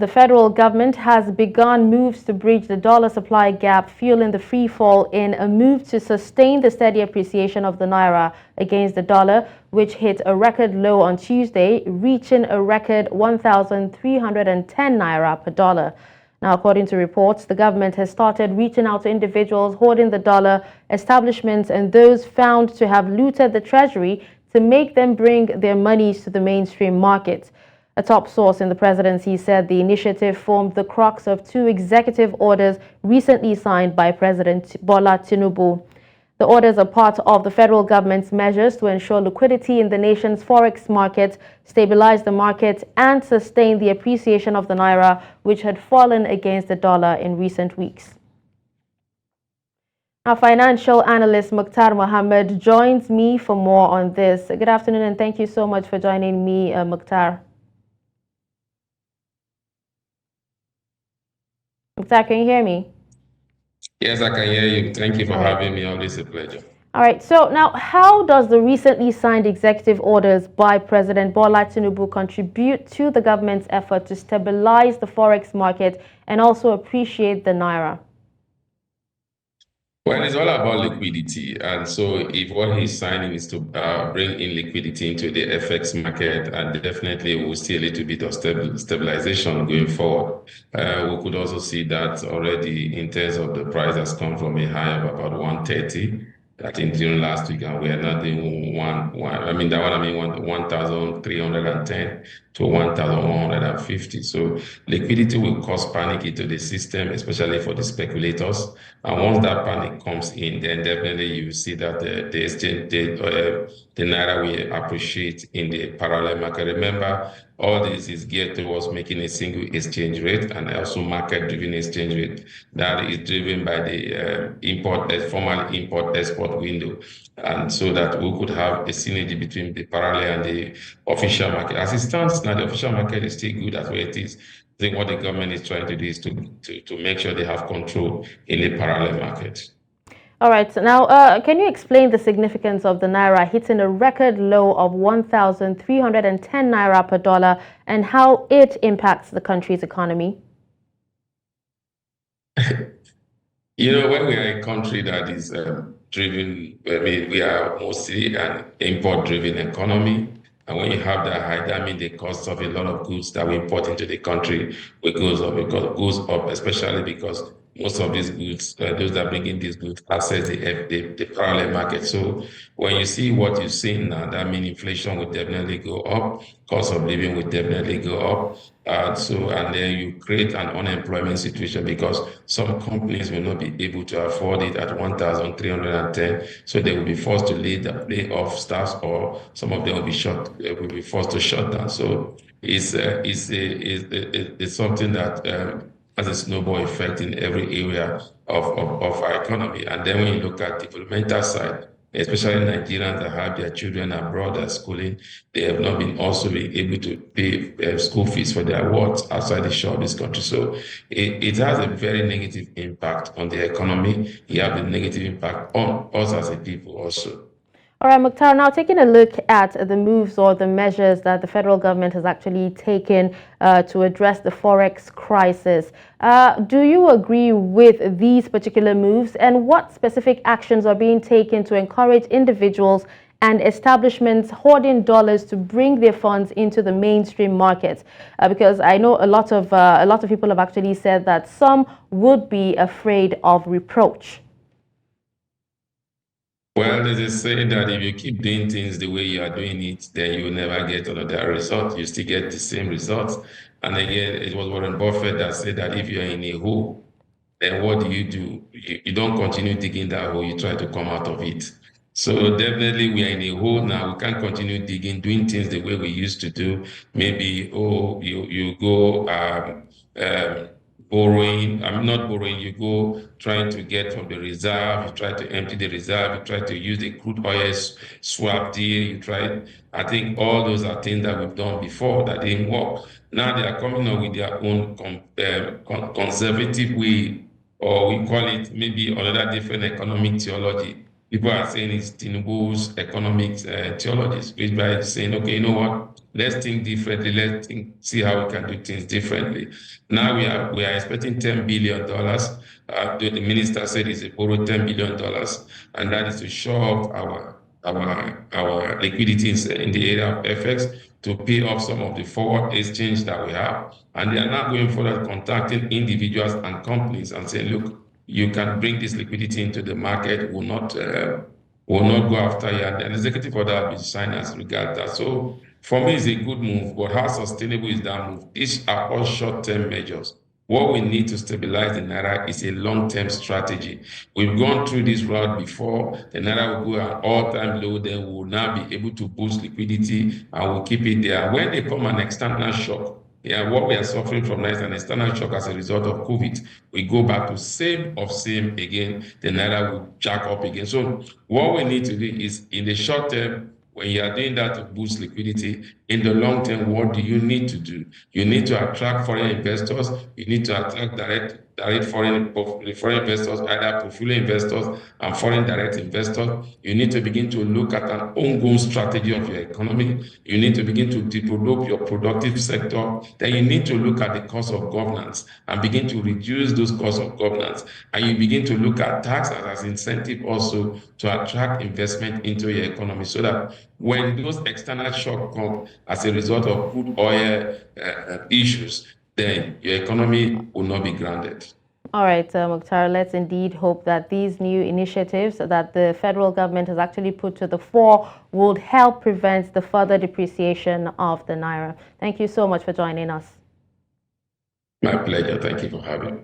The federal government has begun moves to bridge the dollar supply gap, fueling the free fall in a move to sustain the steady appreciation of the naira against the dollar, which hit a record low on Tuesday, reaching a record 1,310 naira per dollar. Now, according to reports, the government has started reaching out to individuals hoarding the dollar, establishments, and those found to have looted the treasury to make them bring their monies to the mainstream market. A top source in the presidency said the initiative formed the crux of two executive orders recently signed by President Bola Tinubu. The orders are part of the federal government's measures to ensure liquidity in the nation's forex market, stabilize the market, and sustain the appreciation of the naira, which had fallen against the dollar in recent weeks. Our financial analyst Muktar Mohammed joins me for more on this. Good afternoon, and thank you so much for joining me, Muktar. Muktar, can you hear me? Yes, I can hear you. Thank you for having me. Always a pleasure. All right. So now, how does the recently signed executive orders by President Bola Tinubu contribute to the government's effort to stabilize the forex market and also appreciate the naira? Well, it's all about liquidity. And so if what he's signing is to bring in liquidity into the FX market, and definitely we'll see a little bit of stabilization going forward. We could also see that already in terms of the price has come from a high of about 130. I think during last week, and we are not in 1,310 to 1,150. So liquidity will cause panic into the system, especially for the speculators. And once that panic comes in, then definitely you will see that the exchange, the naira will appreciate in the parallel market. Remember, all this is geared towards making a single exchange rate and also market-driven exchange rate that is driven by the formal import-export window, and so that we could have a synergy between the parallel and the official market. As it stands now, the official market is still good as where it is. I think what the government is trying to do is to make sure they have control in the parallel market. All right. So now, can you explain the significance of the naira hitting a record low of 1,310 naira per dollar and how it impacts the country's economy? When we are a country that is driven, we are mostly an import-driven economy. And when you have that high, that means the cost of a lot of goods that we import into the country goes up, especially because most of these goods, those that bring in these goods, access the parallel market. So when you see what you're seeing now, that means inflation will definitely go up, cost of living will definitely go up. And then you create an unemployment situation because some companies will not be able to afford it at 1,310, so they will be forced to lay off staff, or some of them will be forced to shut down. So it's something that has a snowball effect in every area of our economy. And then when you look at the developmental side, especially Nigerians that have their children abroad at schooling, they have not been also been able to pay school fees for their wards outside the shore of this country. So it has a very negative impact on the economy. It has a negative impact on us as a people also. All right, Muktar, now taking a look at the moves or the measures that the federal government has actually taken to address the Forex crisis. Do you agree with these particular moves, and what specific actions are being taken to encourage individuals and establishments hoarding dollars to bring their funds into the mainstream market? Because I know a lot of people have actually said that some would be afraid of reproach. Well, there's a saying that if you keep doing things the way you are doing it, then you will never get another result. You still get the same results. And again, it was Warren Buffett that said that if you're in a hole, then what do? You don't continue digging that hole, you try to come out of it. So definitely we are in a hole now. We can't continue digging, doing things the way we used to do. Maybe, you go borrowing, I'm not borrowing, you go trying to get from the reserve, you try to empty the reserve, you try to use the crude oil swap deal, I think all those are things that we've done before that didn't work. Now they are coming up with their own conservative way, or we call it maybe another different economic theology. people are saying it's Tinubu's economic theologies, which by saying, okay, you know what, let's think differently, see how we can do things differently. Now we are expecting $10 billion. The minister said it's a borrowed $10 billion, and that is to shore up our liquidity in the area of FX to pay off some of the forward exchange that we have. And they are now going forward contacting individuals and companies and saying, look, you can bring this liquidity into the market, will not go after you. And the executive order will be signed as regards that. So for me, it's a good move, but how sustainable is that move? These are all short-term measures. What we need to stabilize the naira is a long-term strategy. We've gone through this route before. The naira will go at all-time low, then we will now be able to boost liquidity and we'll keep it there. When they come an external shock, what we are suffering from now is an external shock as a result of COVID. We go back to same again, the naira will jack up again. So what we need to do is in the short term, when you are doing that to boost liquidity, in the long term, what do you need to do? You need to attract foreign investors. You need to attract direct foreign investors, either portfolio investors and foreign direct investors. You need to begin to look at an ongoing strategy of your economy. You need to begin to develop your productive sector. Then you need to look at the cost of governance and begin to reduce those costs of governance. And you begin to look at tax as incentive also to attract investment into your economy so that when those external shocks come as a result of crude oil issues, then your economy will not be grounded. All right, Muktar, let's indeed hope that these new initiatives that the federal government has actually put to the fore would help prevent the further depreciation of the naira. Thank you so much for joining us. My pleasure. Thank you for having me.